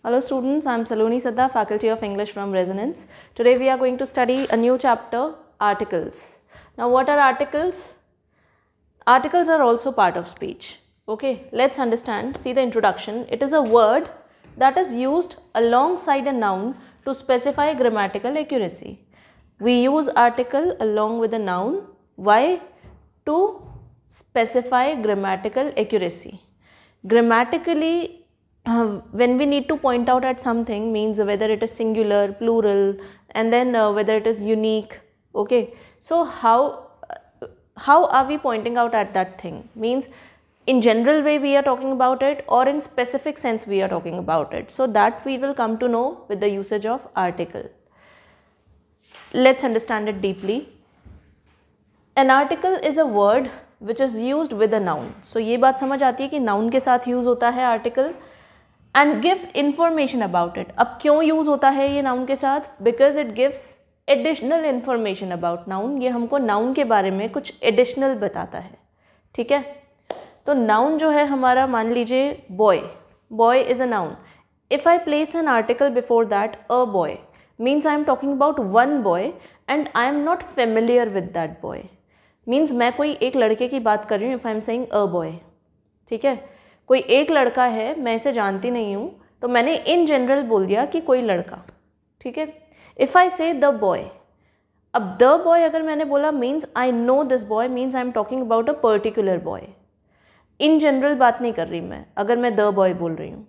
Hello students, I am Saloni Sadda, Faculty of English from Resonance. Today we are going to study a new chapter, articles. Now what are articles? Articles are also part of speech. Okay, let's understand. See the introduction. It is a word that is used alongside a noun to specify grammatical accuracy. We use article along with a noun. Why? To specify grammatical accuracy. Grammatically, when we need to point out at something, means whether it is singular, plural, and then whether it is unique. Okay, so how are we pointing out at that thing? Means in general way we are talking about it, or in specific sense we are talking about it. So that we will come to know with the usage of article. Let's understand it deeply. An article is a word which is used with a noun. So ये बात समझ आती है कि noun के साथ use होता है article and gives information about it. अब क्यों use होता है ये noun के साथ? Because it gives additional information about noun. ये हमको noun के बारे में कुछ additional बताता है. ठीक है, तो noun जो है हमारा, मान लीजिए boy. Boy is a noun. If I place an article before that, a boy, means I am talking about one boy and I am not familiar with that boy. Means मैं कोई एक लड़के की बात कर रही हूँ. If I am saying a boy, ठीक है, कोई एक लड़का है, मैं इसे जानती नहीं हूँ, तो मैंने in general बोल दिया कि कोई लड़का. ठीक है. If I say the boy, अब the boy अगर मैंने बोला means I know this boy, means I am talking about a particular boy. In general बात नहीं कर रही मैं. अगर मैं the boy बोल रही हूँ,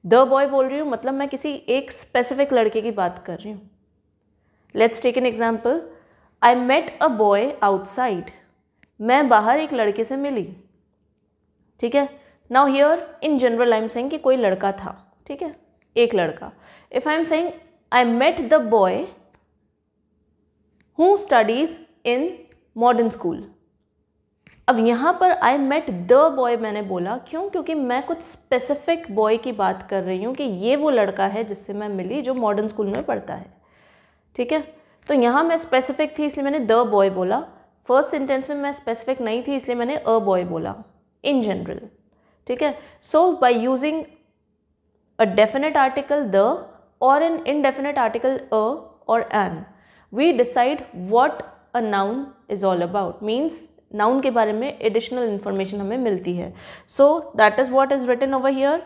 the boy बोल रही हूँ, मतलब मैं किसी एक specific लड़के की बात कर रही हूँ. Let's take an example. I met a boy outside. मैं बाहर एक लड़के से मिली. ठीक है. Now here in general I am saying कि कोई लड़का था. ठीक है, एक लड़का. If I am saying I met the boy who studies in modern school. अब यहाँ पर I met the boy मैंने बोला, क्यों? क्योंकि मैं कुछ specific boy की बात कर रही हूँ कि ये वो लड़का है जिससे मैं मिली जो मॉडर्न स्कूल में पढ़ता है. ठीक है, तो यहाँ मैं स्पेसिफिक थी इसलिए मैंने द बॉय बोला. फर्स्ट सेंटेंस में मैं स्पेसिफिक नहीं थी इसलिए मैंने अ बॉय बोला इन जनरल. ठीक है. So by using a definite article the और एन इनडेफिनेट आर्टिकल अ और an, we decide what a noun is all about. Means noun के बारे में एडिशनल इन्फॉर्मेशन हमें मिलती है. So that is what is written over here.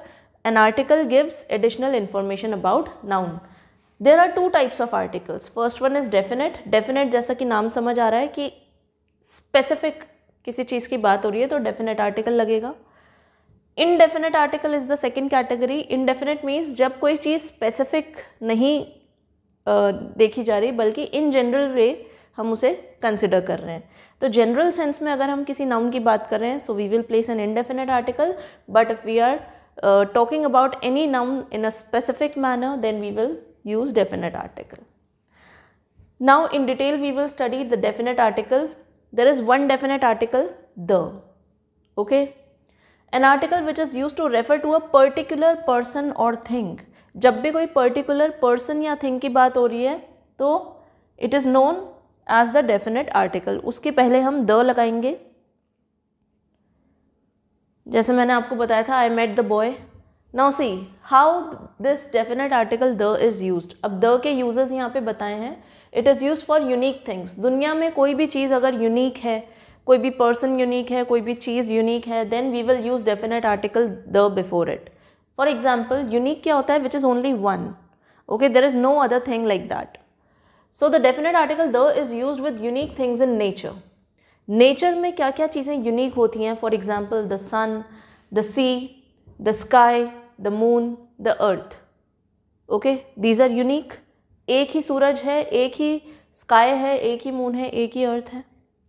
An article gives additional information about noun. There are two types of articles. First one is definite. Definite जैसा कि नाम समझ आ रहा है कि specific किसी चीज़ की बात हो रही है तो definite article लगेगा. Indefinite article is the second category. Indefinite means जब कोई चीज़ specific नहीं देखी जा रही बल्कि in general way हम उसे consider कर रहे हैं. तो general sense में अगर हम किसी noun की बात कर रहे हैं so we will place an indefinite article. But if we are talking about any noun in a specific manner, then we will use definite article. Now in detail we will study the definite article. There is one definite article, the. Okay, an article which is used to refer to a particular person or thing. जब भी कोई particular person या thing की बात हो रही है तो it is known as the definite article. उसके पहले हम the लगाएंगे. जैसे मैंने आपको बताया था I met the boy. Now see how this definite article the is used. अब the के uses यहाँ पे बताए हैं. It is used for unique things. दुनिया में कोई भी चीज़ अगर unique है, कोई भी person unique है, कोई भी चीज़ unique है, then we will use definite article the before it. For example, unique क्या होता है? Which is only one. Okay, there is no other thing like that. So the definite article the is used with unique things in nature. Nature में क्या क्या चीज़ें unique होती हैं? For example, the sun, the sea, the sky, the moon, the earth. Okay, these are unique. एक ही सूरज है, एक ही sky है, एक ही moon है, एक ही earth है.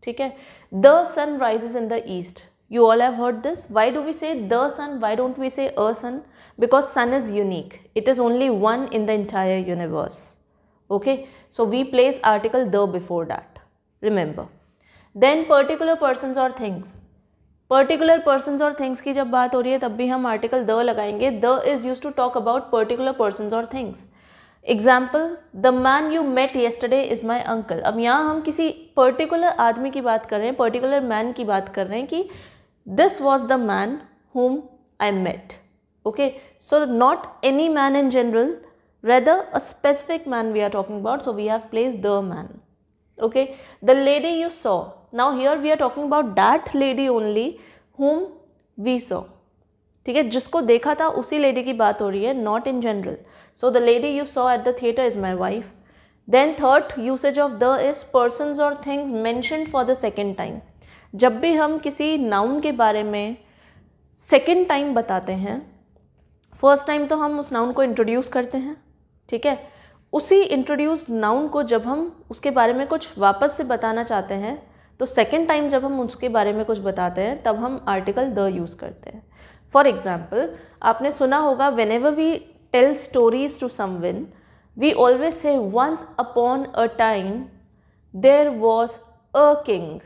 ठीक है. The sun rises in the east. You all have heard this. Why do we say the sun? Why don't we say a sun? Because sun is unique. It is only one in the entire universe. Okay, so we place article the before that. Remember. Then particular persons or things. Particular persons और things की जब बात हो रही है तब भी हम आर्टिकल द लगाएंगे. The is use to talk about particular persons और things. Example, the man you met yesterday is my uncle. अब यहाँ हम किसी पर्टिकुलर आदमी की बात कर रहे हैं, पर्टिकुलर मैन की बात कर रहे हैं कि this was the man whom I met. Okay, so not any man in general, rather a specific man we are talking about, so we have placed the man. Okay, the lady you saw, now here we are talking about that lady only whom we saw. ठीक है, जिसको देखा था उसी lady की बात हो रही है, not in general. So the lady you saw at the theatre is my wife. Then third usage of the is persons और things mentioned for the second time. जब भी हम किसी नाउन के बारे में सेकेंड टाइम बताते हैं, फर्स्ट टाइम तो हम उस नाउन को इंट्रोड्यूस करते हैं, ठीक है, उसी इंट्रोड्यूस्ड नाउन को जब हम उसके बारे में कुछ वापस से बताना चाहते हैं, तो सेकेंड टाइम जब हम उसके बारे में कुछ बताते हैं तब हम आर्टिकल द यूज़ करते हैं. फॉर एग्जाम्पल, आपने सुना होगा whenever we tell stories to someone we always say once upon a time there was a king.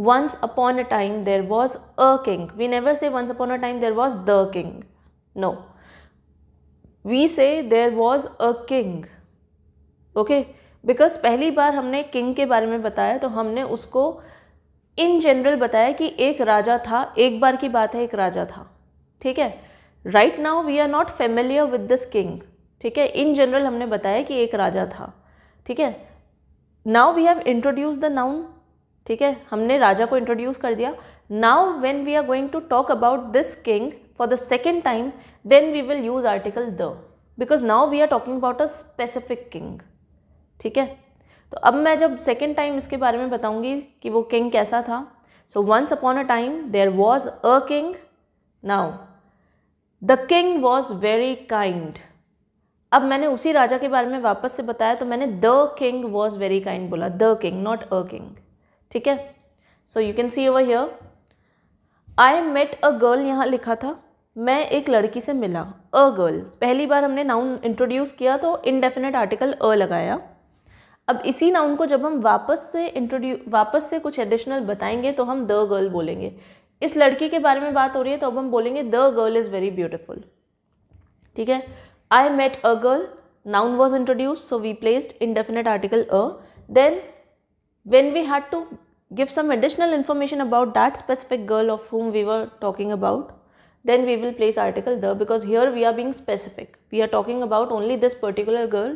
Once upon a time there was a king. We never say once upon a time there was the king. No. We say there was a king. Okay? Because पहली बार हमने king के बारे में बताया तो हमने उसको in general बताया कि एक राजा था, एक बार की बात है, एक राजा था. ठीक है? Right now we are not familiar with this king. ठीक है? In general हमने बताया कि एक राजा था. ठीक है? Now we have introduced the noun. ठीक है, हमने राजा को इंट्रोड्यूस कर दिया. Now when we are going to talk about this king for the second time, then we will use article the, because now we are talking about a specific king. ठीक है, तो अब मैं जब सेकेंड टाइम इसके बारे में बताऊंगी कि वो किंग कैसा था. So once upon a time there was a king. Now the king was very kind. अब मैंने उसी राजा के बारे में वापस से बताया तो मैंने the king was very kind बोला, the king, not a king. ठीक है, so you can see over here I met a girl, यहाँ लिखा था मैं एक लड़की से मिला. अ गर्ल, पहली बार हमने नाउन इंट्रोड्यूस किया तो इनडेफिनेट आर्टिकल अ लगाया. अब इसी नाउन को जब हम वापस से कुछ एडिशनल बताएंगे तो हम द गर्ल बोलेंगे. इस लड़की के बारे में बात हो रही है तो अब हम बोलेंगे the girl is very beautiful. ठीक है, I met a girl, noun was introduce so we placed indefinite article a. Then when we had to give some additional information about that specific girl of whom we were talking about, then we will place article the, because here we are being specific. We are talking about only this particular girl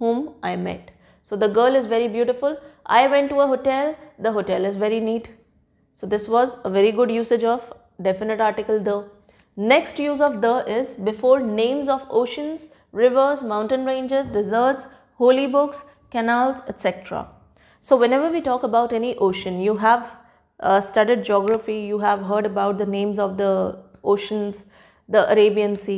whom I met. So the girl is very beautiful. I went to a hotel. The hotel is very neat. So this was a very good usage of definite article the. Next use of the is before names of oceans, rivers, mountain ranges, deserts, holy books, canals, etc. So whenever we talk about any ocean, you have studied geography, you have heard about the names of the oceans, the Arabian Sea,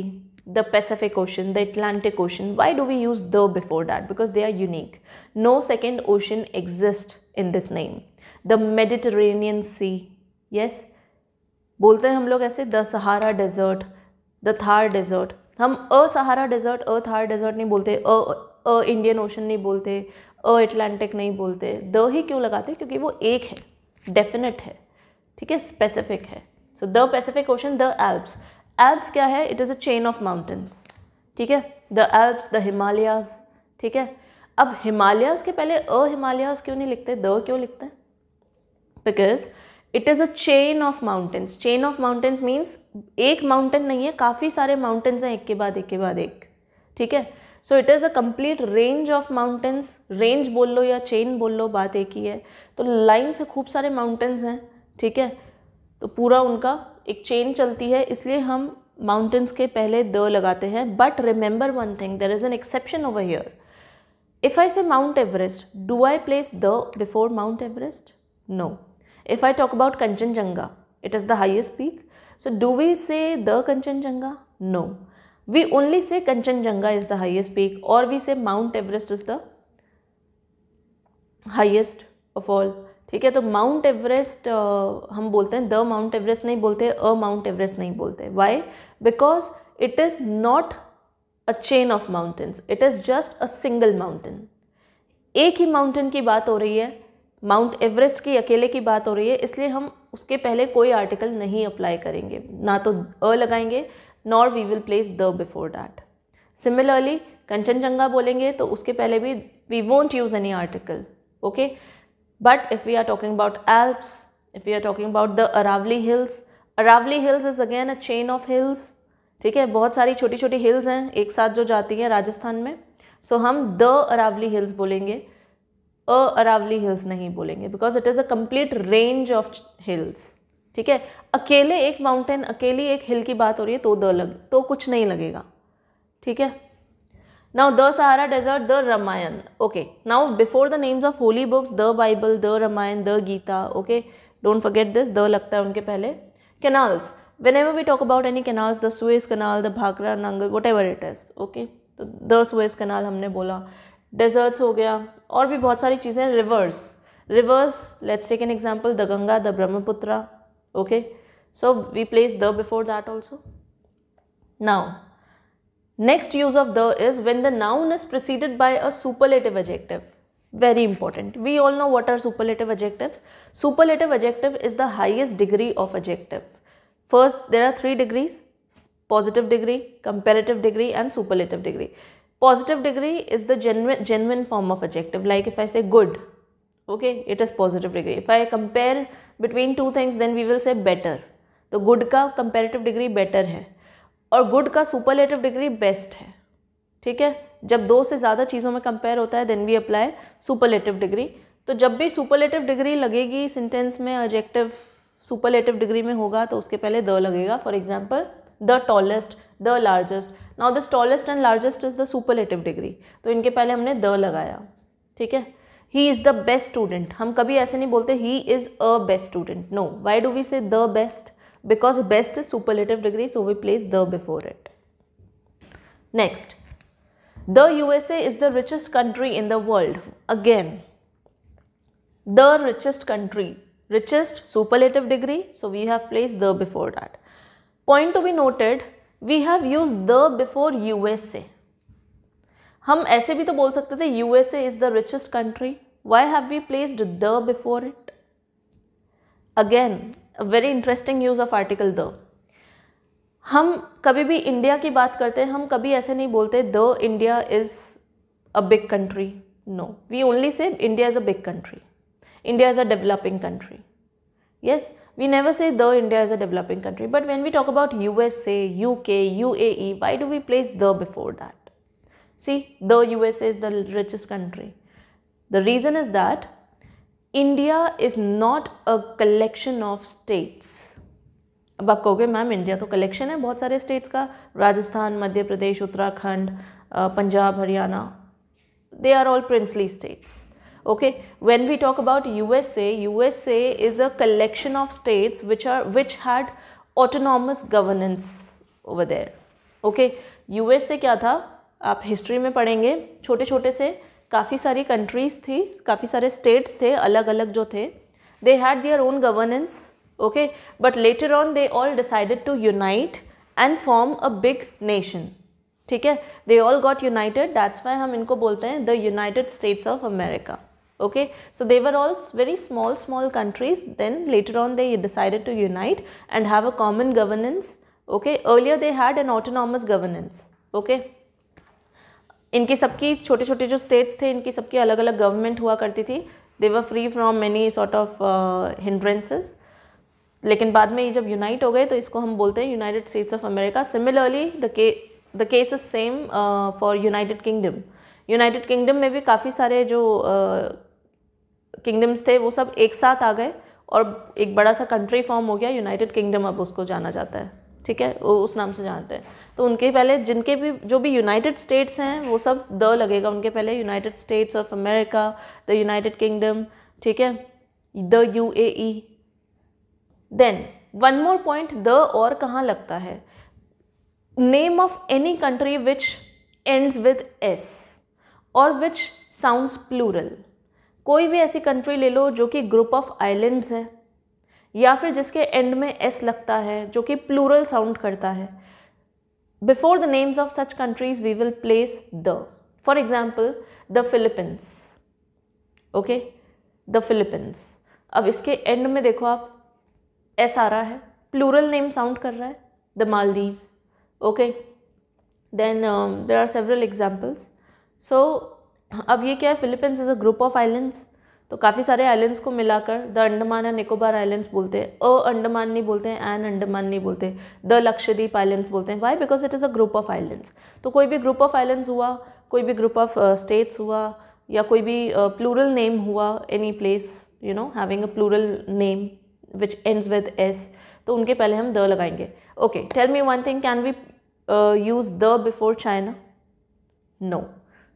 the Pacific Ocean, the Atlantic Ocean. Why do we use the before that? Because they are unique. No second ocean exists in this name. The Mediterranean Sea, yes. बोलते हैं हम लोग ऐसे, the Sahara desert, the Thar desert. हम a Sahara desert, a Thar desert नहीं बोलते, अ Indian ocean नहीं बोलते, अटलांटिक नहीं बोलते. द ही क्यों लगाते? क्योंकि वो एक है, डेफिनेट है, ठीक है, स्पेसिफिक है. So the Pacific ocean, the Alps. Alps क्या है? It is a chain of mountains. ठीक है, द एल्प्स, द हिमालयाज. ठीक है, अब हिमालयाज के पहले अ हिमालयाज क्यों नहीं लिखते, द क्यों लिखते हैं? Because it is a chain of mountains. Chain of mountains means एक माउंटेन नहीं है, काफ़ी सारे माउंटेन्स हैं एक के बाद एक के बाद एक. ठीक है, so it is a complete range of mountains. Range बोल लो या चेन बोल लो, बात एक ही है. तो लाइन से खूब सारे माउंटेन्स हैं. ठीक है, तो पूरा उनका एक चेन चलती है, इसलिए हम माउंटेन्स के पहले द लगाते हैं. But remember one thing, there is an exception over here. If I say Mount Everest, do I place the before Mount Everest? No. If I talk about Kanchenjunga, it is the highest peak, so do we say the Kanchenjunga? No. We only say Kanchenjunga is the highest peak, or we say Mount Everest is the highest of all. ठीक है, तो mount Everest हम बोलते हैं, the mount Everest नहीं बोलते, अ mount Everest नहीं बोलते. Why? Because it is not a chain of mountains, it is just a single mountain. एक ही माउंटेन की बात हो रही है, माउंट एवरेस्ट की अकेले की बात हो रही है, इसलिए हम उसके पहले कोई आर्टिकल नहीं अप्लाई करेंगे, ना तो अ लगाएंगे nor we will place the before that. Similarly, Kanchenjunga बोलेंगे तो उसके पहले भी we won't use any article. Okay, but if we are talking about Alps, if we are talking about the Aravalli Hills is again a chain of hills. ठीक है, बहुत सारी छोटी छोटी हिल्स हैं एक साथ जो जाती हैं राजस्थान में, सो हम द अरावली हिल्स बोलेंगे, अरावली हिल्स नहीं बोलेंगे, because it is a complete range of hills. ठीक है, अकेले एक माउंटेन, अकेली एक हिल की बात हो रही है तो कुछ नहीं लगेगा। ठीक है, now the Sahara Desert, the Ramayan. Okay, now before the names of holy books, the Bible, the Ramayan, the Gita, okay, don't forget this, the लगता है उनके पहले। Canals, whenever we talk about any canals, the Suez Canal, the Bhakra Nangal, whatever it is, okay, तो the Suez Canal हमने बोला। Deserts हो गया, और भी बहुत सारी चीज़ें। Rivers, let's take an example, the Ganga, the Brahmaputra, okay, so we place the before that also. Now next use of the is when the noun is preceded by a superlative adjective. Very important. We all know what are superlative adjectives. Superlative adjective is the highest degree of adjective. First, there are 3 degrees: positive degree, comparative degree and superlative degree. Positive degree is the genuine form of adjective. Like if I say good, okay, it is positive degree. If I compare between two things, then we will say better. तो good का comparative degree better है, और good का superlative degree best है। ठीक है, जब 2 से ज़्यादा चीज़ों में कंपेयर होता है then we apply superlative degree. तो जब भी सुपरलेटिव डिग्री लगेगी सेंटेंस में, एडजेक्टिव सुपरलेटिव डिग्री में होगा तो उसके पहले द लगेगा। For example, the tallest, the largest. Now this tallest and largest is the superlative degree, तो इनके पहले हमने द लगाया। ठीक है, he is the best student, हम कभी ऐसे नहीं बोलते he is a best student, no. Why do we say the best? Because best is superlative degree, so we place the before it. Next, the USA is the richest country in the world. Again, the richest country, richest superlative degree, so we have placed the before that. Point to be noted, we have used the before USA. हम ऐसे भी तो बोल सकते थे USA is the richest country. Why have we placed the before it? Again, a very interesting use of article the. हम कभी भी इंडिया की बात करते हैं, हम कभी ऐसे नहीं बोलते the India is a big country, no, we only say India is a big country, India is a developing country. yes, we never say the India is a developing country, but when we talk about USA, UK, UAE, why do we place the before that? See, the USA is the richest country. The reason is that India is not a collection of states. अब आप कहोगे ma'am India तो collection है बहुत सारे states का, Rajasthan, Madhya Pradesh, Uttarakhand, Punjab, Haryana, they are all princely states. Okay, when we talk about USA is a collection of states which had autonomous governance over there. Okay, USA क्या था, आप हिस्ट्री में पढ़ेंगे, छोटे छोटे से काफ़ी सारी कंट्रीज थी, काफ़ी सारे स्टेट्स थे अलग अलग जो थे, they had their own governance. Okay, but later on they all decided to unite and form a big nation. ठीक है, they all got united, that's why हम इनको बोलते हैं the United States of America. Okay, so they were all very small countries, then later on they decided to unite and have a common governance. Okay, earlier they had an autonomous governance. Okay, इनकी सबकी छोटे छोटे जो states थे, इनकी सबकी अलग अलग गवर्नमेंट हुआ करती थी, they were free from many sort of hindrances. लेकिन बाद में ये जब यूनाइट हो गए तो इसको हम बोलते हैं United States of America. Similarly the case is same for United kingdom. United kingdom में भी काफ़ी सारे जो किंगडम्स थे वो सब एक साथ आ गए और एक बड़ा सा कंट्री फॉर्म हो गया यूनाइटेड किंगडम, अब उसको जाना जाता है. ठीक है, उस नाम से जानते हैं. तो उनके पहले जिनके भी जो भी यूनाइटेड स्टेट्स हैं वो सब द लगेगा उनके पहले, United States of America, the United Kingdom. ठीक है, the UAE. Then one more point, the और कहाँ लगता है? Name of any country which ends with S और विच साउंड्स प्लूरल. कोई भी ऐसी कंट्री ले लो जो कि ग्रुप ऑफ आइलैंड्स है या फिर जिसके एंड में एस लगता है जो कि प्लूरल साउंड करता है. Before the names of such countries we will place the. For example the Philippines. Okay, the Philippines. अब इसके एंड में देखो आप एस आ रहा है, प्लूरल नेम साउंड कर रहा है. The Maldives. Okay, then there are several examples. So अब ये क्या है? Philippines is a group of islands. तो काफ़ी सारे आइलैंड्स को मिलाकर the Andaman and Nicobar islands बोलते हैं, अंडमान नहीं बोलते हैं, एन अंडमान नहीं बोलते, द लक्षद्वीप आइलैंड्स बोलते हैं। Why? Because it is a group of islands. तो कोई भी ग्रुप ऑफ आइलैंड्स हुआ, कोई भी ग्रुप ऑफ स्टेट्स हुआ, या कोई भी प्लूरल नेम हुआ, any place you know having a plural name which ends with S, तो उनके पहले हम द लगाएंगे। Okay, tell me one thing, can we use the before China? No,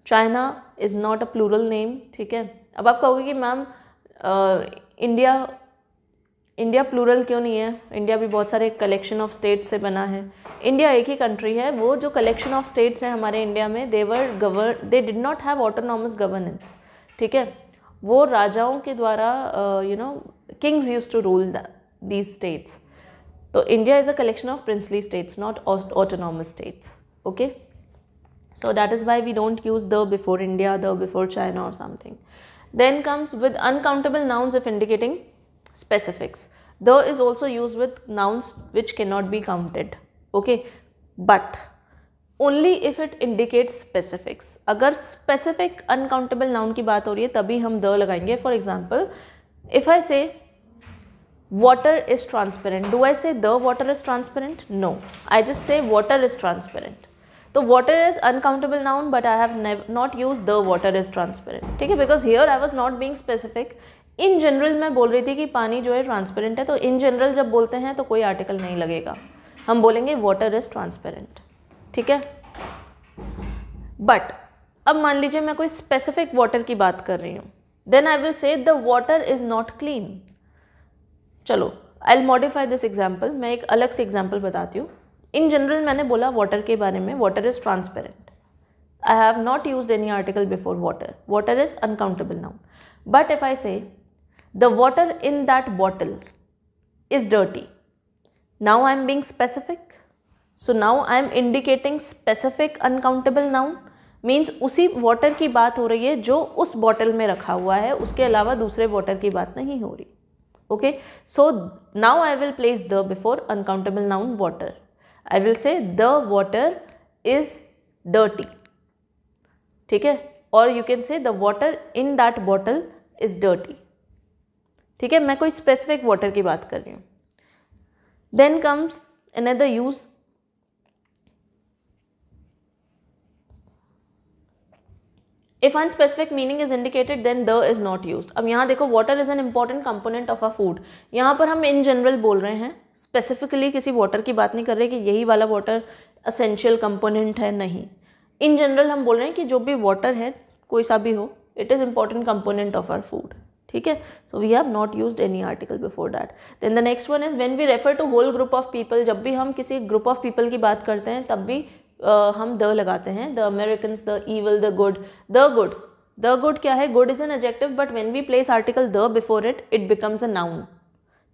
China is not a plural name, ठीक है। अब आप कहोगे कि मैम इंडिया प्लूरल क्यों नहीं है? इंडिया भी बहुत सारे कलेक्शन ऑफ स्टेट्स से बना है। इंडिया एक ही कंट्री है, वो जो कलेक्शन ऑफ स्टेट्स हैं हमारे इंडिया में, they did not have autonomous governance, ठीक है। वो राजाओं के द्वारा kings used to rule these states. तो India is a collection of princely states, not autonomous states, okay. So that is why we don't use the before India, the before China or something. Then comes with uncountable nouns if indicating specifics. The is also used with nouns which cannot be counted, okay, but only if it indicates specifics. अगर specific uncountable noun की बात हो रही है तभी हम the लगाएंगे. For example, if I say water is transparent, do I say the water is transparent? No, I just say water is transparent. तो water is uncountable noun, but I have not used the water is transparent, ठीक है, because here I was not being specific. In general मैं बोल रही थी कि पानी जो है ट्रांसपेरेंट है, तो in general जब बोलते हैं तो कोई आर्टिकल नहीं लगेगा, हम बोलेंगे water is transparent, ठीक है। But अब मान लीजिए मैं कोई specific water की बात कर रही हूँ, then I will say the water is not clean. चलो, I'll modify this example. मैं एक अलग से example बताती हूँ। इन जनरल मैंने बोला वाटर के बारे में, water is transparent, I have not used any article before water, water is uncountable noun. But if I say the water in that bottle is dirty, now I am being specific, so now I am indicating specific uncountable noun, means उसी water की बात हो रही है जो उस bottle में रखा हुआ है, उसके अलावा दूसरे वाटर की बात नहीं हो रही, okay. So now I will place the before uncountable noun water. I will say the water is dirty, ठीक है, और you can say the water in that bottle is dirty, ठीक है, मैं कोई specific water की बात कर रही हूँ. Then comes another use. If unspecific meaning is indicated, then the is not used. अब यहाँ देखो water is an important component of a food. यहाँ पर हम in general बोल रहे हैं, specifically किसी water की बात नहीं कर रहे कि यही वाला water essential component है, नहीं. In general हम बोल रहे हैं कि जो भी water है, कोई सा भी हो, it is important component of our food. ठीक है, so we have not used any article before that. Then the next one is when we refer to whole group of people. जब भी हम किसी group of people की बात करते हैं तब भी हम द लगाते हैं. The Americans, the evil, the good. The good क्या है? Good is an adjective, but when we place article the before it, it becomes a noun,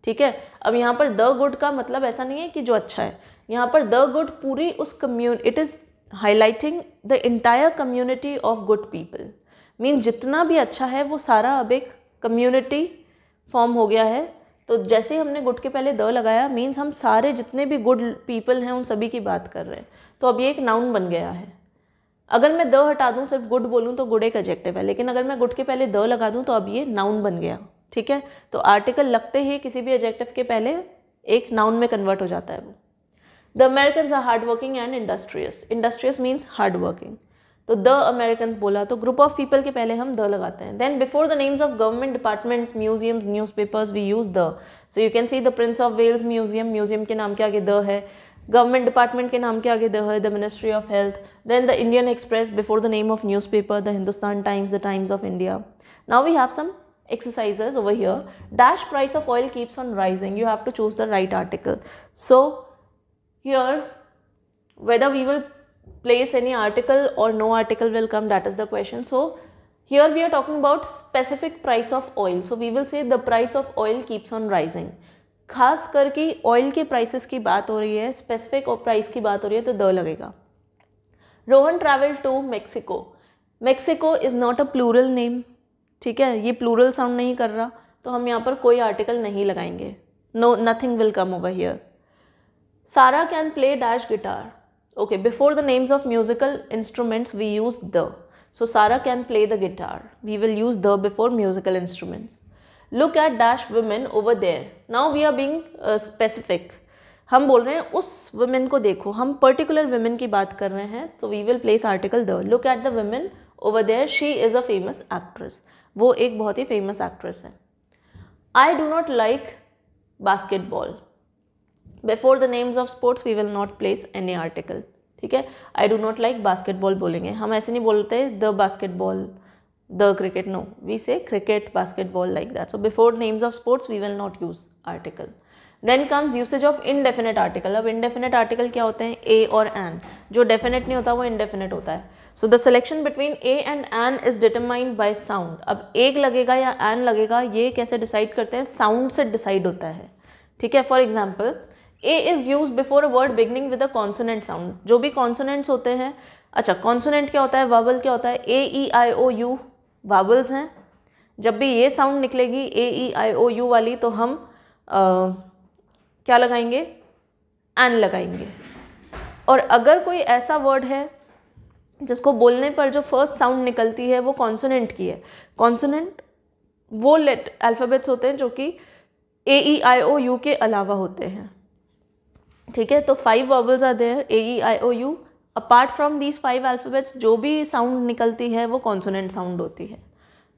ठीक है. अब यहाँ पर द गुड का मतलब ऐसा नहीं है कि जो अच्छा है, यहाँ पर द गुड पूरी उस it is highlighting the entire community of good people. Mean जितना भी अच्छा है वो सारा अब एक कम्युनिटी फॉर्म हो गया है. तो जैसे ही हमने गुड के पहले द लगाया, मीन्स हम सारे जितने भी गुड पीपल हैं उन सभी की बात कर रहे हैं. तो अब ये एक नाउन बन गया है. अगर मैं द हटा दूं, सिर्फ गुड बोलूं तो गुड एक एडजेक्टिव है, लेकिन अगर मैं गुड के पहले द लगा दूं तो अब ये नाउन बन गया, ठीक है. तो आर्टिकल लगते ही किसी भी एडजेक्टिव के पहले एक नाउन में कन्वर्ट हो जाता है वो. The Americans are hard working and industrious. Industrious means hard working. तो द अमेरिकन्स बोला तो ग्रुप ऑफ पीपल के पहले हम द लगाते हैं. Then before the names of government departments, museums, newspapers, we use the. So you can see the Prince of Wales museum, museum के नाम के आगे द है. गवर्नमेंट डिपार्टमेंट के नाम के आगे द है, the ministry of health. Then the Indian express before the name of newspaper, the Hindustan times, the times of India. Now we have some exercises over here. Dash price of oil keeps on rising. You have to choose the right article. So here whether we will place any article or no article will come, that is the question. So here we are talking about specific price of oil. So we will say the price of oil keeps on rising. खास करके oil के prices की बात हो रही है, specific और price की बात हो रही है तो द लगेगा. Rohan travel to Mexico. Mexico is not a plural name, ठीक है, ये प्लूरल साउंड नहीं कर रहा, तो हम यहाँ पर कोई आर्टिकल नहीं लगाएंगे. No, nothing will come over here. Sarah can play dash guitar. Okay, before the names of musical instruments we use the. So Sarah can play the guitar. We will use the before musical instruments. Look at dash women over there. Now we are being specific. हम बोल रहे हैं उस women को देखो, हम particular women की बात कर रहे हैं, तो we will place article the. Look at the women over there. She is a famous actress. वो एक बहुत ही famous actress है. I do not like basketball. Before the names of sports we will not place any article. ठीक है, I do not like basketball बोलेंगे, हम ऐसे नहीं बोलते the basketball, the cricket, no, we say cricket, basketball, like that. So before names of sports we will not use article. Then comes usage of indefinite article. अब indefinite article क्या होते हैं? A और an. जो definite नहीं होता वो indefinite होता है. So the selection between a and an is determined by sound. अब एक लगेगा या an लगेगा, ये कैसे decide करते हैं? Sound से decide होता है. ठीक है, for example, A is used before a word beginning with a consonant sound. जो भी consonants होते हैं, अच्छा consonant क्या होता है, vowel क्या होता है? A, E, I, O, U vowels हैं. जब भी ये sound निकलेगी A, E, I, O, U वाली, तो हम क्या लगाएंगे? an लगाएंगे. और अगर कोई ऐसा word है जिसको बोलने पर जो फर्स्ट साउंड निकलती है वो कॉन्सोनेंट की है. कॉन्सोनेंट वो अल्फ़ाबेट्स होते हैं जो कि A, E, I, O, U के अलावा होते हैं. ठीक है, तो 5 vowels are there, A, E, I, O, U. Apart from these 5 alphabets जो भी साउंड निकलती है वो कॉन्सोनेंट साउंड होती है.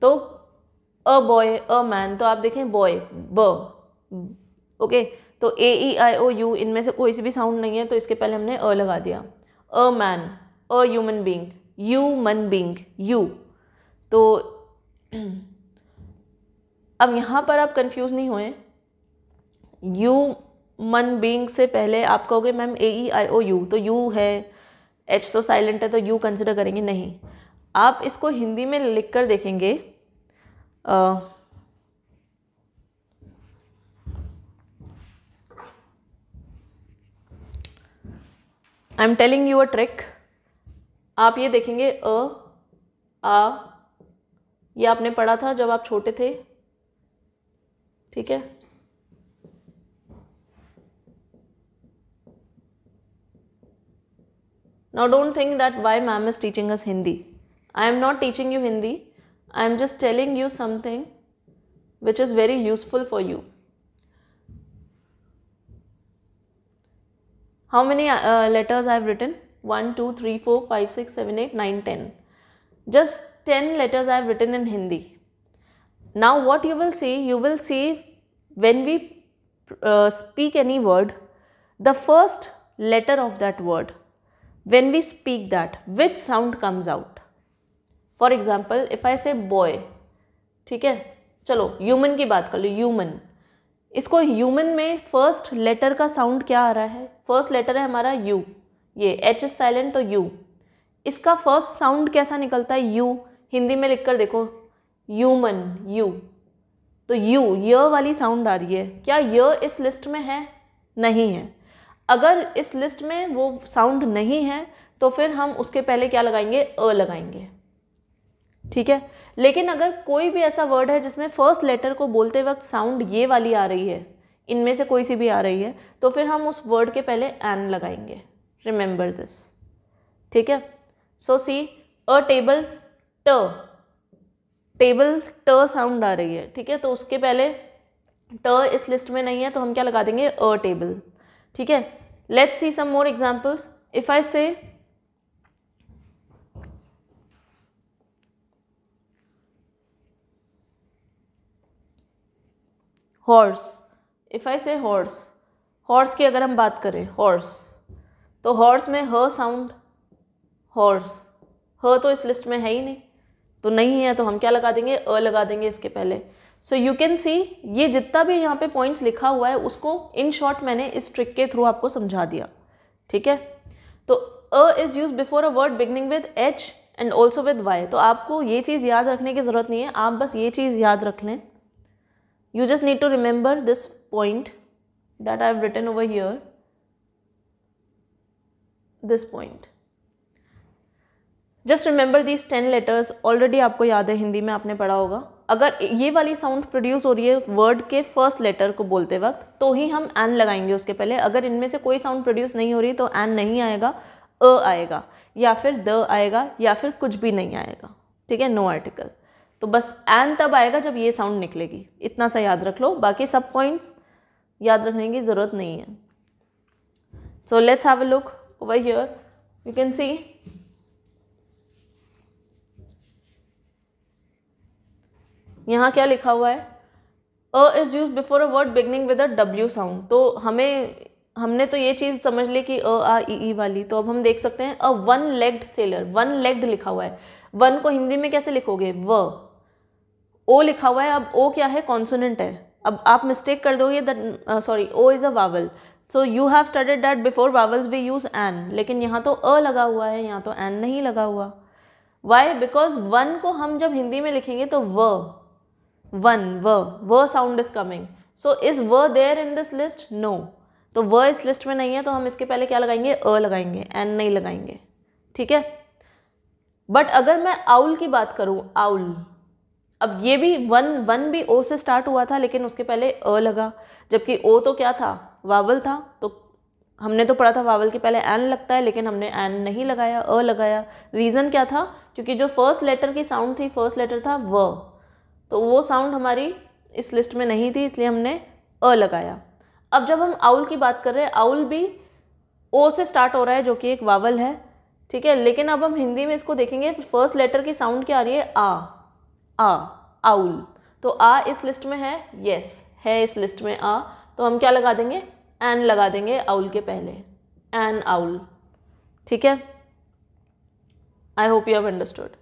तो अ बॉय, अ मैन, तो आप देखें बॉय, ब, ओके. तो A, E, I, O, U इनमें से कोई सी भी साउंड नहीं है तो इसके पहले हमने अ लगा दिया. A man, a human being, human being, you. तो अब यहाँ पर आप कंफ्यूज नहीं हुए. ह्यूमन बींग से पहले आप कहोगे ma'am A, E, I, O, U, तो U है, H तो साइलेंट है तो U कंसिडर करेंगे. नहीं, आप इसको हिंदी में लिख कर देखेंगे. I am telling you a trick. आप ये देखेंगे अ, आ, ये आपने पढ़ा था जब आप छोटे थे. ठीक है, now don't think that why ma'am is teaching us Hindi. I am not teaching you Hindi. I am just telling you something which is very useful for you. How many letters I have written? 1, 2, 3, 4, 5, 6, 7, 8, 9, 10. Just 10 letters I have written in Hindi. Now what you will see when we speak any word, the first letter of that word, when we speak that, which sound comes out. For example, if I say boy, ठीक है, चलो human की बात कर लो. human, इसको human में first letter का sound क्या आ रहा है? फर्स्ट लेटर है हमारा U, ये H इज साइलेंट तो U. इसका फर्स्ट साउंड कैसा निकलता है? U. हिंदी में लिखकर देखो, ह्यूमन, U. तो U, य वाली साउंड आ रही है. क्या य इस लिस्ट में है? नहीं है. अगर इस लिस्ट में वो साउंड नहीं है तो फिर हम उसके पहले क्या लगाएंगे? अ लगाएंगे. ठीक है, लेकिन अगर कोई भी ऐसा वर्ड है जिसमें फर्स्ट लेटर को बोलते वक्त साउंड ये वाली आ रही है, इनमें से कोई सी भी आ रही है, तो फिर हम उस वर्ड के पहले एन लगाएंगे. Remember this. ठीक है, सो सी, अ टेबल, ट, टेबल ट साउंड आ रही है. ठीक है, तो उसके पहले ट इस लिस्ट में नहीं है तो हम क्या लगा देंगे? A table. ठीक है, let's see some more examples. If I say horse, if I say horse, horse की अगर हम बात करें, हॉर्स, तो हॉर्स में ह साउंड, हॉर्स, ह तो इस लिस्ट में है ही नहीं, तो नहीं है तो हम क्या लगा देंगे? अ लगा देंगे इसके पहले. सो यू कैन सी, ये जितना भी यहाँ पे पॉइंट्स लिखा हुआ है उसको इन शॉर्ट मैंने इस ट्रिक के थ्रू आपको समझा दिया. ठीक है, तो a is use before a word beginning with H and also with Y. तो आपको ये चीज़ याद रखने की ज़रूरत नहीं है, आप बस ये चीज़ याद रख लें. You just need to remember this point that I have written over here, this point. Just remember these 10 letters. Already आपको याद है, हिंदी में आपने पढ़ा होगा. अगर ये वाली साउंड प्रोड्यूस हो रही है वर्ड के फर्स्ट लेटर को बोलते वक्त तो ही हम एन लगाएंगे उसके पहले. अगर इनमें से कोई साउंड प्रोड्यूस नहीं हो रही तो एन नहीं आएगा. अ आएगा या फिर द आएगा या फिर कुछ भी नहीं आएगा, ठीक है, नो आर्टिकल। तो बस एन तब आएगा जब ये साउंड निकलेगी, इतना सा याद रख लो, बाकी सब पॉइंट्स याद रखने की ज़रूरत नहीं है। So let's have a look over here, you can सी यहाँ क्या लिखा हुआ है, a is use before a word beginning with a W sound. तो हमने तो ये चीज़ समझ ली कि अ आ ई वाली, तो अब हम देख सकते हैं a one legged seller, one legged लिखा हुआ है, वन को हिंदी में कैसे लिखोगे, व, ओ लिखा हुआ है, अब ओ क्या है, कॉन्सोनेंट है। अब आप मिस्टेक कर दोगे that, sorry, O is a vowel, so you have studied that before vowels we use an, लेकिन यहाँ तो अ लगा हुआ है, यहाँ तो एन नहीं लगा हुआ। वाई? बिकॉज वन को हम जब हिंदी में लिखेंगे तो w, one, w sound is coming, so is w there in this list, no, तो व इस लिस्ट में नहीं है, तो हम इसके पहले क्या लगाएंगे, अ लगाएंगे, एन नहीं लगाएंगे, ठीक है। बट अगर मैं आउल की बात करूं, आउल, अब ये भी वन भी ओ से स्टार्ट हुआ था, लेकिन उसके पहले अ लगा, जबकि ओ तो क्या था, वावल था, तो हमने तो पढ़ा था वावल के पहले एन लगता है, लेकिन हमने एन नहीं लगाया, अ लगाया। रीज़न क्या था, क्योंकि जो फर्स्ट लेटर की साउंड थी, फर्स्ट लेटर था व, तो वो साउंड हमारी इस लिस्ट में नहीं थी, इसलिए हमने अ लगाया। अब जब हम आउल की बात कर रहे हैं, आउल भी ओ से स्टार्ट हो रहा है, जो कि एक वावल है, ठीक है, लेकिन अब हम हिंदी में इसको देखेंगे, फर्स्ट लेटर की साउंड क्या आ रही है, आ, आउल, तो आ इस लिस्ट में है, यस है इस लिस्ट में आ, तो हम क्या लगा देंगे, एन लगा देंगे आउल के पहले, एन आउल, ठीक है। आई hope you have understood.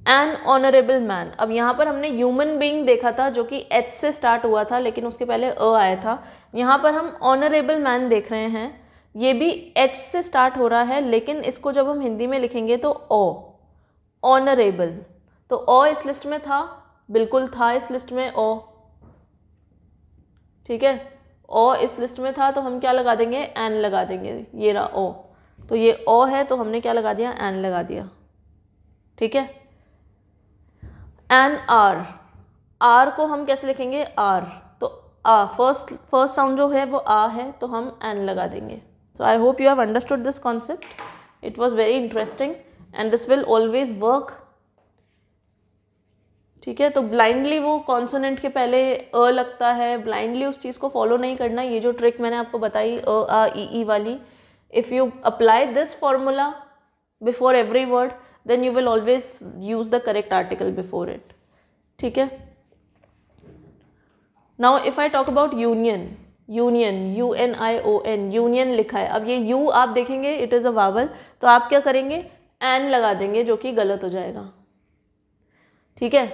N honourable man, अब यहाँ पर हमने ह्यूमन बीइंग देखा था जो कि एच से स्टार्ट हुआ था, लेकिन उसके पहले अ आया था। यहाँ पर हम ऑनरेबल मैन देख रहे हैं, ये भी एच से स्टार्ट हो रहा है, लेकिन इसको जब हम हिंदी में लिखेंगे तो ओ, ऑनरेबल, तो ओ इस लिस्ट में था, बिल्कुल था इस लिस्ट में ओ, ठीक है, ओ इस लिस्ट में था, तो हम क्या लगा देंगे, एन लगा देंगे, ये रहा ओ, तो ये ओ है, तो हमने क्या लगा दिया, एन लगा दिया, ठीक है। एन आर, आर को हम कैसे लिखेंगे, आर, तो आ, फर्स्ट साउंड जो है वो आ है, तो हम एन लगा देंगे। So I hope you have understood this concept, it was very interesting and this will always work, ठीक है। तो ब्लाइंडली वो कॉन्सोनेंट के पहले अ लगता है, ब्लाइंडली उस चीज़ को फॉलो नहीं करना। ये जो ट्रिक मैंने आपको बताई अ आ ई वाली, if you apply this formula before every word, then you will always use the correct article before it, ठीक है। Now if I talk about union, UNION, union लिखा है, अब ये यू आप देखेंगे इट इज़ अ वावल, तो आप क्या करेंगे, एन लगा देंगे, जो कि गलत हो जाएगा, ठीक है।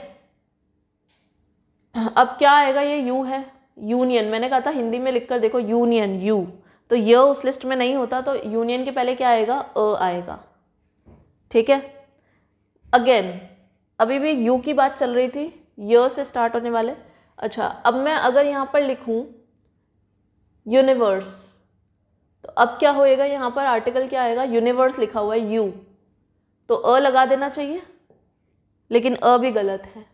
अब क्या आएगा, ये यू है, यूनियन, मैंने कहा था हिंदी में लिखकर देखो, यूनियन, यू, तो य उस लिस्ट में नहीं होता, तो यूनियन के पहले क्या आएगा, अ आएगा, ठीक है। अगेन अभी भी यू की बात चल रही थी, य से स्टार्ट होने वाले। अच्छा, अब मैं अगर यहाँ पर लिखूँ यूनिवर्स, तो अब क्या होएगा, यहाँ पर आर्टिकल क्या आएगा, यूनिवर्स लिखा हुआ है यू, तो अ लगा देना चाहिए, लेकिन अ भी गलत है,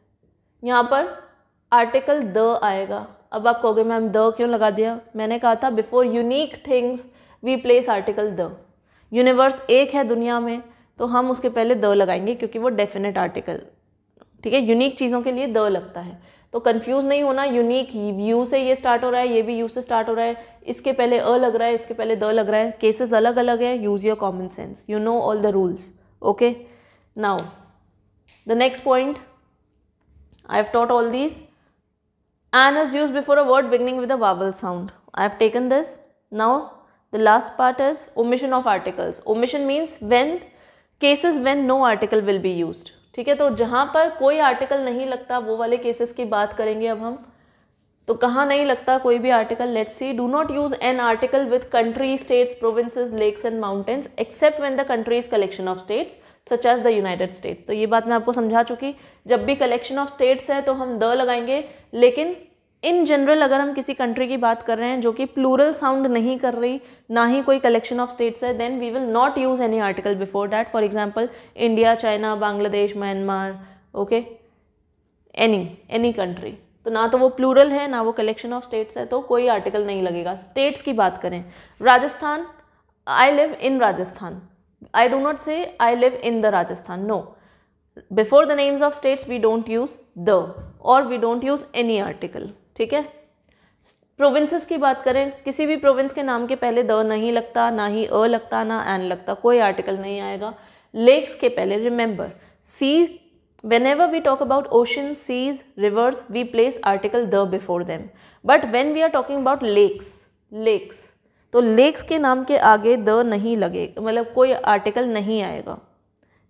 यहाँ पर आर्टिकल द आएगा। अब आप कहोगे मैम द क्यों लगा दिया, मैंने कहा था before unique things we place article the, universe एक है दुनिया में, तो हम उसके पहले द लगाएंगे, क्योंकि वो डेफिनेट आर्टिकल, ठीक है, यूनिक चीज़ों के लिए द लगता है, तो कंफ्यूज नहीं होना, यूनिक यू से ये स्टार्ट हो रहा है, ये भी यू से स्टार्ट हो रहा है, इसके पहले अ लग रहा है, इसके पहले द लग रहा है, केसेस अलग अलग है, use your common sense, you know all the rules, okay. Now the next point, I have taught all these, an is use before a word beginning with a vowel sound, I have taken this. Now the last part is omission of articles. Omission means when cases when no article will be used, ठीक है, तो जहाँ पर कोई article नहीं लगता वो वाले केसेस की बात करेंगे अब हम। तो कहाँ नहीं लगता कोई भी article, let's see, do not use an article with country, states, provinces, lakes and mountains except when the country is collection of states such as the United States. तो ये बात मैं आपको समझा चुकी, जब भी कलेक्शन ऑफ स्टेट्स है तो हम द लगाएंगे, लेकिन इन जनरल अगर हम किसी कंट्री की बात कर रहे हैं जो कि प्लूरल साउंड नहीं कर रही, ना ही कोई कलेक्शन ऑफ स्टेट्स है, then we will not use any article before that. For example India, China, Bangladesh, Myanmar, okay, any country, तो ना तो वो प्लूरल है ना वो कलेक्शन ऑफ स्टेट्स है, तो कोई आर्टिकल नहीं लगेगा। स्टेट्स की बात करें, Rajasthan I live in Rajasthan. I do not say I live in the Rajasthan. No. Before the names of states we don't use the or we don't use any article. ठीक है. Provinces की बात करें, किसी भी प्रोविंस के नाम के पहले द नहीं लगता, ना ही अ लगता, ना एन लगता, कोई आर्टिकल नहीं आएगा. लेक्स के पहले remember see, whenever we talk about oceans, seas, rivers, we place article the before them. But when we are talking about lakes, तो lakes के नाम के आगे द नहीं लगेगा, मतलब कोई आर्टिकल नहीं आएगा.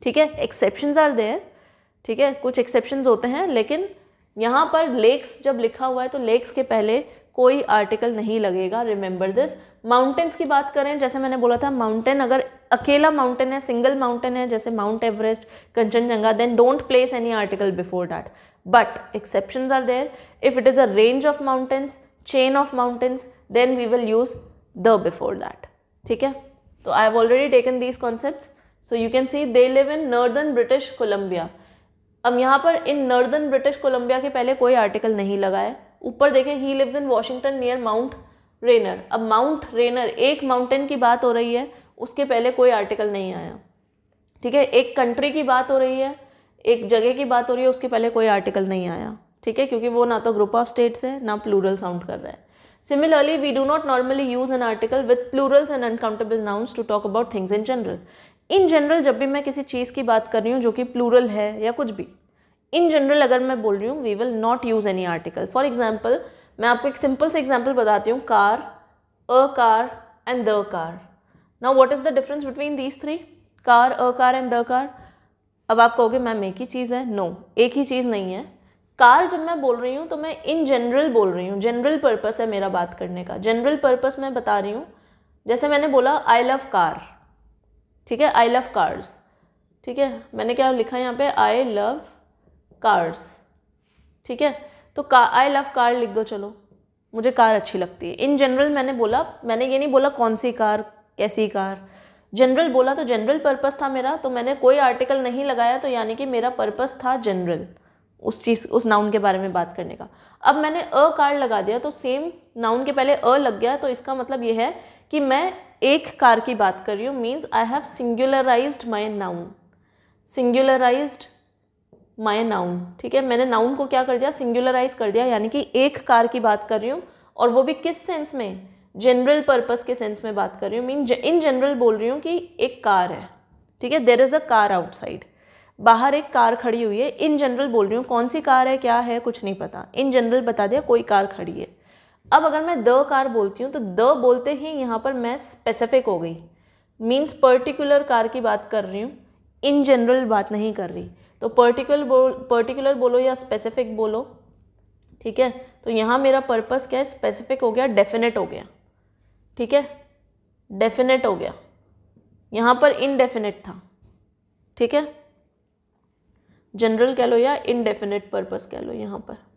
ठीक है. Exceptions are there. ठीक है, कुछ एक्सेप्शंस होते हैं, लेकिन यहाँ पर लेक्स जब लिखा हुआ है तो लेक्स के पहले कोई आर्टिकल नहीं लगेगा. Remember this. माउंटेन्स की बात करें, जैसे मैंने बोला था, माउंटेन अगर अकेला माउंटेन है, सिंगल माउंटेन है, जैसे Mount Everest, Kanchenjunga, then don't place any article before that. But exceptions are there. If it is a range of mountains, chain of mountains, then we will use the before that. ठीक है. तो I have already taken these concepts. So you can see they live in northern British Columbia. अब यहाँ पर इन northern British Colombia के पहले कोई article नहीं लगा है. ऊपर देखें, he lives in Washington near Mount Rainier. अब माउंट रेनर एक माउंटेन की बात हो रही है, उसके पहले कोई आर्टिकल नहीं आया. ठीक है. एक कंट्री की बात हो रही है, एक जगह की बात हो रही है, उसके पहले कोई आर्टिकल नहीं आया. ठीक है, क्योंकि वो ना तो ग्रुप ऑफ स्टेट्स है, ना प्लूरल साउंड कर रहा है. Similarly we do not normally use an article with plurals and uncountable nouns to talk about things in general. In general जब भी मैं किसी चीज़ की बात कर रही हूँ जो कि प्लूरल है या कुछ भी, इन जनरल अगर मैं बोल रही हूँ, we will not use any article. For example, मैं आपको एक सिंपल से एग्जाम्पल बताती हूँ. Car, a car and the car. Now what is the difference between these three? Car, a car and the car. अब आप कहोगे मैम एक ही चीज़ है. नो, एक ही चीज़ नहीं है. कार जब मैं बोल रही हूँ तो मैं इन जनरल बोल रही हूँ. जनरल पर्पस है मेरा बात करने का. जनरल पर्पस मैं बता रही हूँ. जैसे मैंने बोला आई लव कार. ठीक है, आई लव कार्स. ठीक है, मैंने क्या लिखा है यहाँ पे? I love cars. ठीक है, तो आई लव कार लिख दो. चलो, मुझे कार अच्छी लगती है. इन जनरल मैंने बोला, मैंने ये नहीं बोला कौन सी कार, कैसी कार. जनरल बोला तो जनरल पर्पस था मेरा, तो मैंने कोई आर्टिकल नहीं लगाया, तो यानी कि मेरा पर्पस था जनरल, उस चीज़, उस नाउन के बारे में बात करने का. अब मैंने अ कार लगा दिया तो सेम नाउन के पहले अ लग गया, तो इसका मतलब ये है कि मैं एक कार की बात कर रही हूँ. Means I have singularized my noun. Singularized my noun. ठीक है, मैंने नाउन को क्या कर दिया? सिंगुलराइज कर दिया. यानी कि एक कार की बात कर रही हूँ, और वो भी किस सेंस में? जनरल पर्पस के सेंस में बात कर रही हूँ. मीन इन जनरल बोल रही हूँ कि एक कार है. ठीक है, there is a car outside. बाहर एक कार खड़ी हुई है. इन जनरल बोल रही हूँ, कौन सी कार है, क्या है, कुछ नहीं पता. इन जनरल बता दिया कोई कार खड़ी है. अब अगर मैं द कार बोलती हूँ तो द बोलते ही यहाँ पर मैं स्पेसिफिक हो गई. मीन्स पर्टिकुलर कार की बात कर रही हूँ, इन जनरल बात नहीं कर रही. तो पर्टिकुलर बोलो या स्पेसिफिक बोलो. ठीक है, तो यहाँ मेरा पर्पस क्या है? स्पेसिफिक हो गया, डेफिनेट हो गया. ठीक है, डेफिनेट हो गया. यहाँ पर इनडेफिनेट था. ठीक है, जनरल कह लो या इनडेफिनेट पर्पस कह लो यहाँ पर.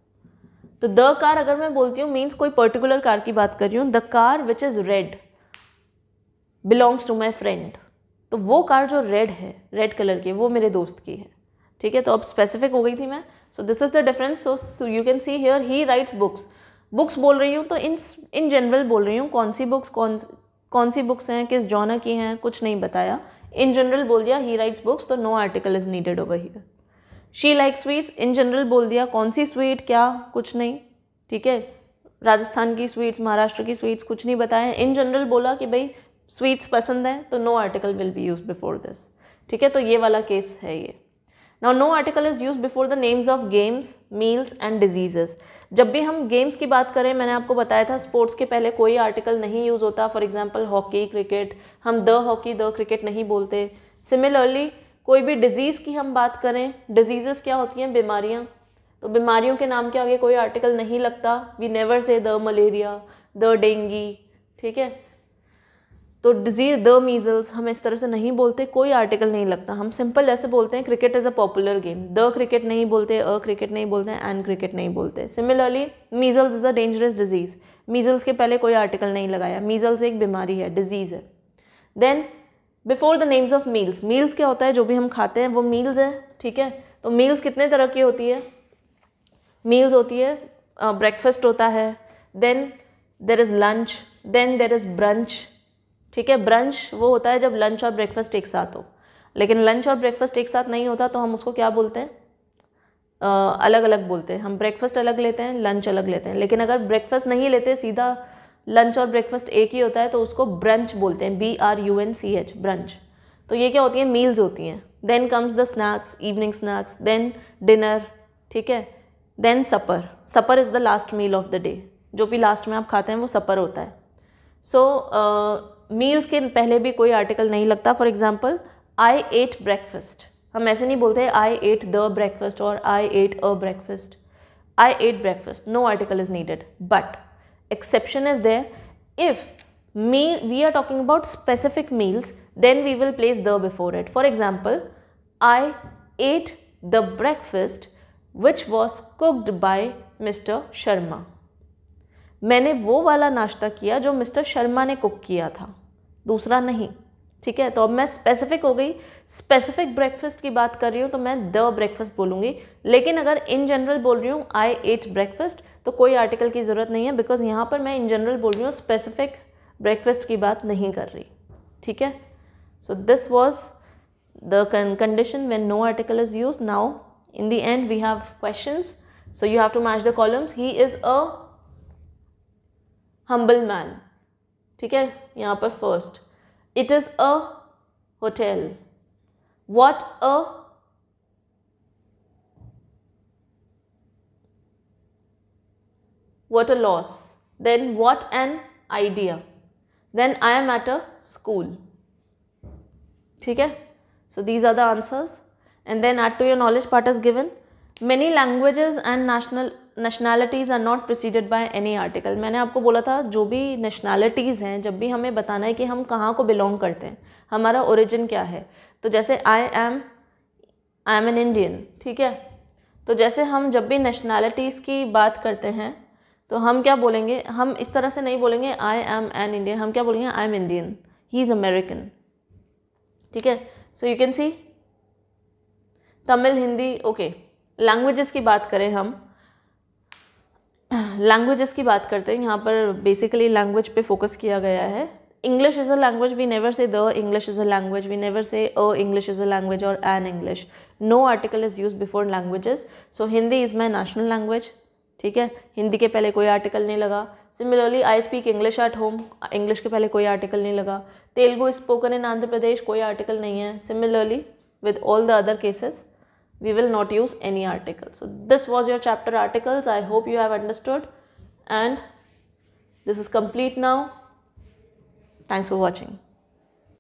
तो द कार अगर मैं बोलती हूँ, मीन्स कोई पर्टिकुलर कार की बात कर रही हूँ. The car which is red belongs to my friend. तो वो कार जो रेड है, रेड कलर की, वो मेरे दोस्त की है. ठीक है, तो अब स्पेसिफिक हो गई थी मैं. So this is the difference. So you can see here he writes books. Books बोल रही हूँ तो इन जनरल बोल रही हूँ. कौन सी बुक्स, कौन सी बुक्स हैं, किस जॉनर की हैं, कुछ नहीं बताया. इन जनरल बोल दिया ही राइट्स बुक्स, तो no article is needed over here. She like sweets. In general बोल दिया, कौन सी स्वीट, क्या, कुछ नहीं. ठीक है, राजस्थान की स्वीट्स, महाराष्ट्र की स्वीट्स, कुछ नहीं बताया. इन जनरल बोला कि भाई स्वीट्स पसंद है, तो no article will be use before this. ठीक है, तो ये वाला केस है ये. Now no article is use before the names of games, meals and diseases. जब भी हम गेम्स की बात करें, मैंने आपको बताया था स्पोर्ट्स के पहले कोई आर्टिकल नहीं यूज होता. फॉर एग्जाम्पल हॉकी, क्रिकेट, हम द हॉकी, द क्रिकेट नहीं बोलते. सिमिलरली कोई भी डिजीज़ की हम बात करें, डिजीजेस क्या होती हैं? बीमारियाँ. तो बीमारियों के नाम के आगे कोई आर्टिकल नहीं लगता. We never say the malaria, the dengue. ठीक है, तो डिजीज द मीजल्स हम इस तरह से नहीं बोलते, कोई आर्टिकल नहीं लगता. हम सिंपल ऐसे बोलते हैं cricket is a popular game. The cricket नहीं बोलते, अ क्रिकेट नहीं बोलते, एंड क्रिकेट नहीं बोलते. Similarly measles is a dangerous disease. Measles के पहले कोई आर्टिकल नहीं लगाया. मीजल्स एक बीमारी है, डिजीज़ है. Then before the names of meals. Meals क्या होता है? जो भी हम खाते हैं वो मील्स है. ठीक है, तो मील्स कितने तरह की होती है? मील्स होती है, ब्रेकफास्ट होता है, then there is lunch, then there is brunch. ठीक है। ब्रंच वो होता है जब लंच और ब्रेकफास्ट एक साथ हो, लेकिन लंच और ब्रेकफास्ट एक साथ नहीं होता तो हम उसको क्या बोलते हैं, अलग अलग बोलते हैं। हम ब्रेकफास्ट अलग लेते हैं, लंच अलग लेते हैं। लेकिन अगर ब्रेकफास्ट नहीं लेते, सीधा लंच और ब्रेकफास्ट एक ही होता है, तो उसको ब्रंच बोलते हैं, BRUNCH, ब्रंच। तो ये क्या होती है, मील्स होती हैं। Then comes the snacks, evening snacks, then dinner, ठीक है, then supper. Supper is the last meal of the day, जो भी लास्ट में आप खाते हैं वो सपर होता है। सो मील्स के पहले भी कोई आर्टिकल नहीं लगता। For example, I ate breakfast, हम ऐसे नहीं बोलते आई एट द ब्रेकफास्ट और I ate a breakfast. I ate breakfast, no article is needed, but exception is there. If we are talking about specific meals, then we will place the before it. For example, I ate the breakfast which was cooked by Mr. Sharma. मैंने वो वाला नाश्ता किया जो mister Sharma ने cook किया था, दूसरा नहीं, ठीक है। तो अब मैं स्पेसिफिक हो गई, स्पेसिफिक ब्रेकफास्ट की बात कर रही हूँ तो मैं द ब्रेकफास्ट बोलूँगी। लेकिन अगर इन जनरल बोल रही हूँ आई एट ब्रेकफास्ट, तो कोई आर्टिकल की ज़रूरत नहीं है, बिकॉज यहाँ पर मैं इन जनरल बोल रही हूँ, स्पेसिफिक ब्रेकफास्ट की बात नहीं कर रही, ठीक है। So this was the condition when no article is use. Now in the end we have questions, so you have to match the columns. He is a humble man, ठीक है, यहाँ पर first. It is a hotel. What a loss. Then what an idea. Then I am at a school. ठीक है? So these are the answers. And then add to your knowledge part is given. Many languages and nationalities are not preceded by any article. मैंने आपको बोला था जो भी nationalities हैं, जब भी हमें बताना है कि हम कहाँ को belong करते हैं, हमारा origin क्या है, तो जैसे I am an Indian, ठीक है। तो जैसे हम जब भी nationalities की बात करते हैं तो हम क्या बोलेंगे, हम इस तरह से नहीं बोलेंगे I am an Indian, हम क्या बोलेंगे I am Indian, he is American, ठीक है। So you can see Tamil, Hindi, okay. Languages की बात करें, हम लैंग्वेजेस की बात करते हैं, यहाँ पर बेसिकली लैंग्वेज पे फोकस किया गया है। English is a language, we never say the English is a language, we never say a English is a language और an English. No article is use before languages. So Hindi is my national language, ठीक है, हिंदी के पहले कोई article नहीं लगा। Similarly I speak English at home, English के पहले कोई आर्टिकल नहीं लगा। तेलुगु स्पोकन इन आंध्र प्रदेश, कोई आर्टिकल नहीं है। Similarly with all the other cases we will not use any article. So this was your chapter articles. I hope you have understood, and this is complete now. Thanks for watching.